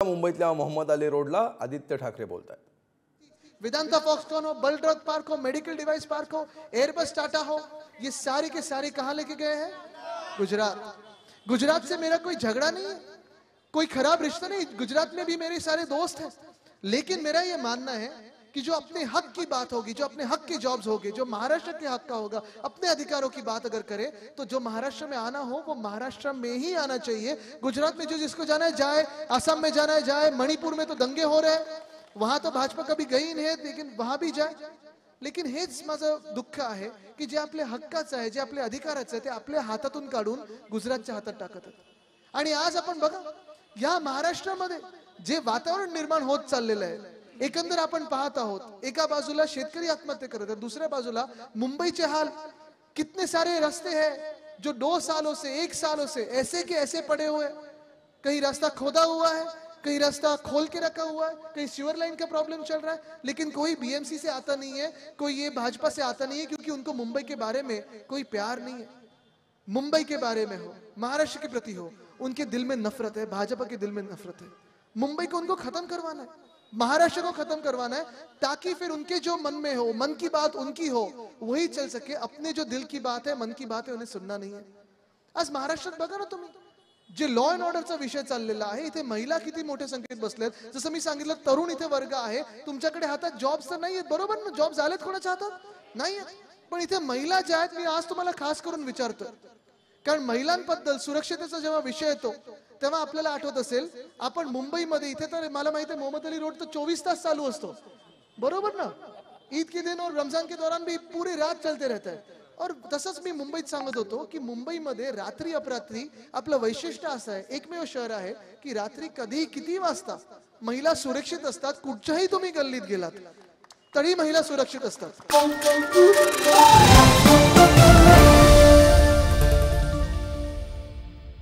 मुंबईतल्या मोहम्मद अली रोडला आदित्य ठाकरे बोलतायत। वेदांता फॉक्सकॉन हो, बलड्रॉथ पार्क हो, मेडिकल डिवाइस पार्क हो, एयरबस टाटा हो, ये सारे के सारे कहां लेके गए हैं? गुजरात। गुजरात से मेरा कोई झगड़ा नहीं है, कोई खराब रिश्ता नहीं, गुजरात में भी मेरे सारे दोस्त हैं। लेकिन मेरा ये मानना है कि जो अपने हक की बात होगी, जो अपने हक के जॉब्स होंगे, जो महाराष्ट्र के हक का होगा, अपने अधिकारों की बात अगर करे तो जो महाराष्ट्र में आना हो वो महाराष्ट्र में ही आना चाहिए। गुजरात में जो जिसको जाना है जाए, असम में जाना है जाए, मणिपुर में तो दंगे हो रहे हैं, वहां तो भाजपा कभी गई नाही, लेकिन वहां भी जाए। लेकिन हेच माझं दुःख आहे की जे आपल्या हक्काचं आहे, जे आपल्या अधिकाराचं आहे ते आपल्या हातातून काढून गुजरातच्या हातात टाकत आहेत। आणि आज आपण बघा या महाराष्ट्रामध्ये जे वातावरण निर्माण होत चाललेलं आहे, एकंदर आपण पाहत आहोत, एका बाजूला शेतकरी आत्महत्या करत आहेत, दुसऱ्या बाजूला मुंबईचे हाल, कितने सारे रास्ते हैं जो 2 सालों से 1 सालों से ऐसे के ऐसे पड़े हुए, कहीं रास्ता खोदा हुआ है, कहीं रास्ता खोल के रखा हुआ है, कहीं सीवर लाइन का प्रॉब्लम चल रहा है, लेकिन कोई बीएमसी से आता नहीं है, कोई ये भाजपा से आता नहीं है, क्योंकि उनको मुंबई के बारे में कोई प्यार नहीं है। मुंबई के बारे में हो, महाराष्ट्र के प्रति हो, उनके दिल में नफरत है, भाजपा के दिल में नफरत है। मुंबई को उनको खत्म करवाना है, महाराष्ट्र को खत्म करवाना है, ताकि फिर उनके जो मन में हो, मन की बात उनकी हो, वही चल सके। अपने जो दिल की बात है, मन की बात है, उन्हें सुनना नहीं है। आज महाराष्ट्रात बघा ना तुम्ही, जे लॉ अँड ऑर्डरचा विषय चाललेला आहे, इथे महिला किती मोठ्या संख्येत बसलेत, जसं मी सांगितलं तरुण इथे वर्ग आहे, तुमच्याकडे हातात जॉब्स तर नाहीयेत, बरोबर ना? जॉब झालेत कोणाच्या हातात? नाहीयेत, पण इथे महिला ज्या आहेत, मी आज तुम्हाला खास करून विचारतो, कारण महिलांबद्दल सुरक्षतेचा जेव्हा विषय येतो तेव्हा आपल्याला आठवत असेल, आपण मुंबईमध्ये इथे तर मला माहिती आहे मोहम्मद अली रोड तर 24 तास चालू असतो, बरोबर ना? ईद के दिन और रमजान के दौरान भी पूरी रात चलते रहता है। और तसंच मी मुंबईत सांगत होतो की मुंबईमध्ये रात्री अपरात्री आपलं वैशिष्ट्य असं आहे, एकमेव शहर आहे की रात्री कधी किती वाजता महिला सुरक्षित असतात। कुठच्याही तुम्ही गल्लीत गेलात तरी महिला सुरक्षित असतात।